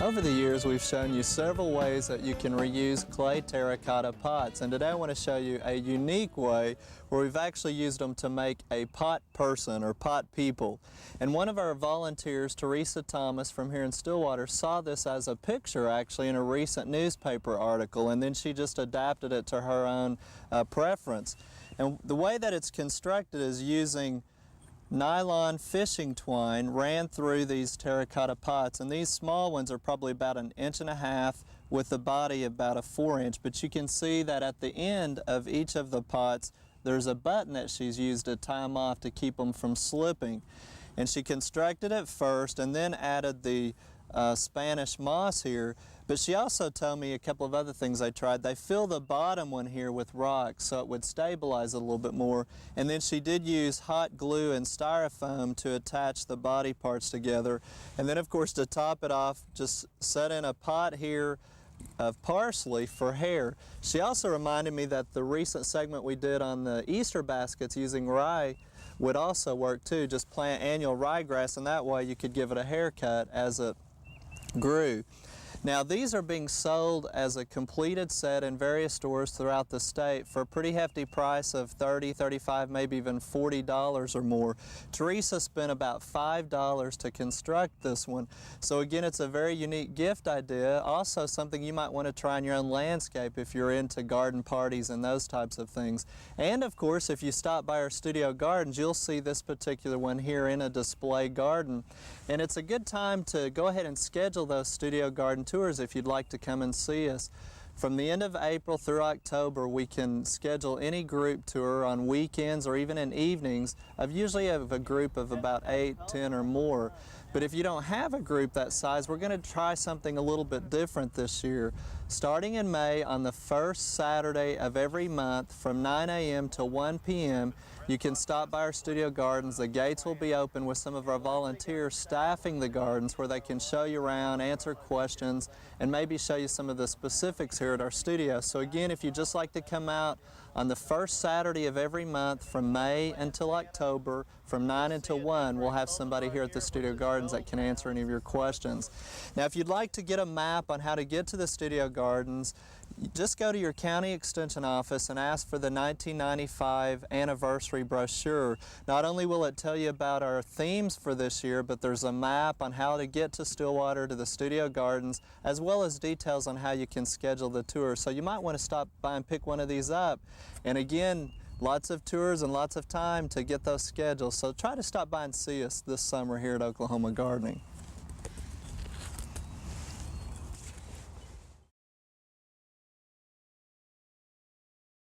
Over the years, we've shown you several ways that you can reuse clay terracotta pots, and today I want to show you a unique way where we've actually used them to make a pot person or pot people. And one of our volunteers, Teresa Thomas from here in Stillwater, saw this as a picture actually in a recent newspaper article, and then she just adapted it to her own preference. And the way that it's constructed is using nylon fishing twine ran through these terracotta pots, and these small ones are probably about 1.5 inches with a body about a 4-inch, but you can see that at the end of each of the pots there's a button that she's used to tie them off to keep them from slipping. And she constructed it first and then added the Spanish moss here, but she also told me a couple of other things they tried. They fill the bottom one here with rocks so it would stabilize it a little bit more, and then she did use hot glue and styrofoam to attach the body parts together. And then of course to top it off, just set in a pot here of parsley for hair. She also reminded me that the recent segment we did on the Easter baskets using rye would also work too. Just plant annual ryegrass, and that way you could give it a haircut as it grew. Now these are being sold as a completed set in various stores throughout the state for a pretty hefty price of $30, $35, maybe even $40 or more. Teresa spent about $5 to construct this one. So again, it's a very unique gift idea. Also something you might want to try in your own landscape if you're into garden parties and those types of things. And of course, if you stop by our studio gardens, you'll see this particular one here in a display garden. And it's a good time to go ahead and schedule those studio garden tours if you'd like to come and see us. From the end of April through October, we can schedule any group tour on weekends or even in evenings. I usually have a group of about 8, 10 or more. But if you don't have a group that size, we're going to try something a little bit different this year. Starting in May, on the first Saturday of every month from 9 a.m. to 1 p.m., you can stop by our studio gardens. The gates will be open with some of our volunteers staffing the gardens where they can show you around, answer questions, and maybe show you some of the specifics here at our studio. So again, if you'd just like to come out on the first Saturday of every month from May until October, from 9 until 1, we'll have somebody here at the studio gardens that can answer any of your questions. Now, if you'd like to get a map on how to get to the studio gardens, just go to your county extension office and ask for the 1995 anniversary brochure. Not only will it tell you about our themes for this year, but there's a map on how to get to Stillwater, to the studio gardens, as well as details on how you can schedule the tour. So you might want to stop by and pick one of these up. And again, lots of tours and lots of time to get those scheduled. So try to stop by and see us this summer here at Oklahoma Gardening.